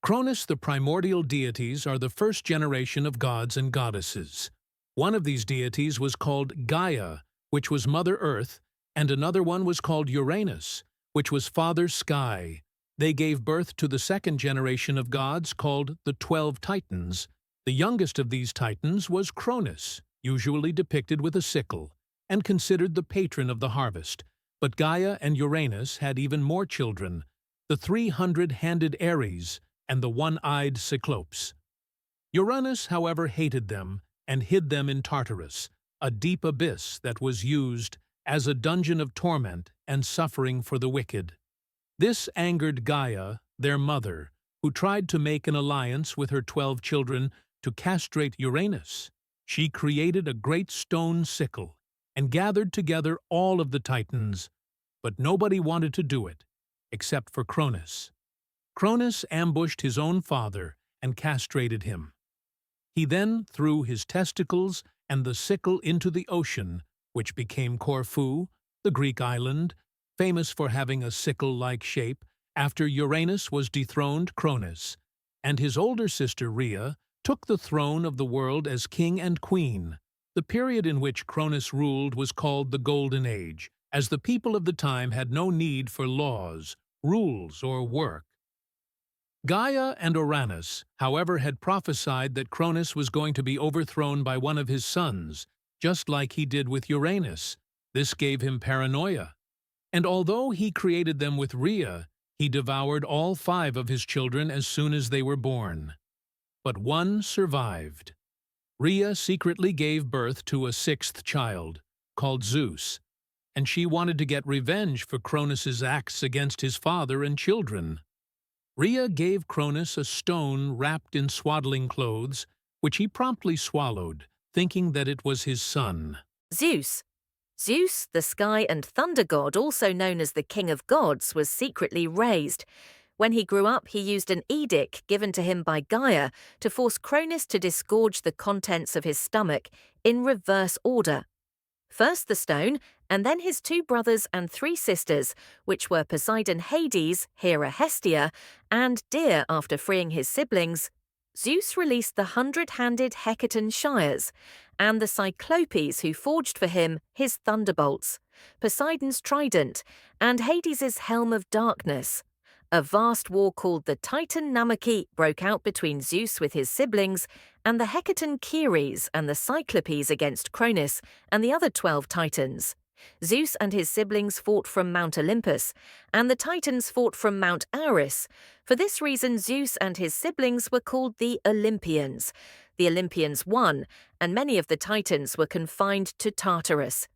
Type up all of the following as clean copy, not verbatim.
Cronus, the primordial deities, are the first generation of gods and goddesses. One of these deities was called Gaia, which was Mother Earth, and another one was called Uranus, which was Father Sky. They gave birth to the second generation of gods called the 12 Titans. The youngest of these Titans was Cronus, usually depicted with a sickle, and considered the patron of the harvest. But Gaia and Uranus had even more children, the 300-handed Ares and the one-eyed Cyclopes. Uranus, however, hated them and hid them in Tartarus, a deep abyss that was used as a dungeon of torment and suffering for the wicked. This angered Gaia, their mother, who tried to make an alliance with her 12 children to castrate Uranus. She created a great stone sickle and gathered together all of the Titans, but nobody wanted to do it, except for Cronus. Cronus ambushed his own father and castrated him. He then threw his testicles and the sickle into the ocean, which became Corfu, the Greek island, famous for having a sickle-like shape. After Uranus was dethroned, Cronus and his older sister Rhea took the throne of the world as king and queen. The period in which Cronus ruled was called the Golden Age, as the people of the time had no need for laws, rules, or work. Gaia and Uranus, however, had prophesied that Cronus was going to be overthrown by one of his sons, just like he did with Uranus. This gave him paranoia. And although he created them with Rhea, he devoured all 5 of his children as soon as they were born. But one survived. Rhea secretly gave birth to a 6th child, called Zeus, and she wanted to get revenge for Cronus's acts against his father and children. Rhea gave Cronus a stone wrapped in swaddling clothes, which he promptly swallowed, thinking that it was his son. Zeus. Zeus, the sky and thunder god, also known as the king of gods, was secretly raised. When he grew up, he used an edict given to him by Gaia to force Cronus to disgorge the contents of his stomach in reverse order. First the stone, and then his 2 brothers and 3 sisters, which were Poseidon Hades, Hera Hestia, and Deer after freeing his siblings. Zeus released the 100-handed Hecaton Shires, and the Cyclopes who forged for him his thunderbolts, Poseidon's trident, and Hades' helm of darkness. A vast war called the Titan Namakite broke out between Zeus with his siblings and the Hecaton Keres and the Cyclopes against Cronus and the other 12 Titans. Zeus and his siblings fought from Mount Olympus, and the Titans fought from Mount Ares. For this reason, Zeus and his siblings were called the Olympians. The Olympians won, and many of the Titans were confined to Tartarus.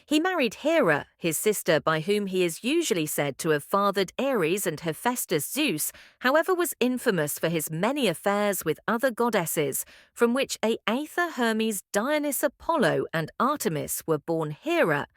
He married Hera, his sister, by whom he is usually said to have fathered Ares and Hephaestus Zeus, however was infamous for his many affairs with other goddesses, from which Aether, Hermes, Dionysus, Apollo and Artemis were born Hera,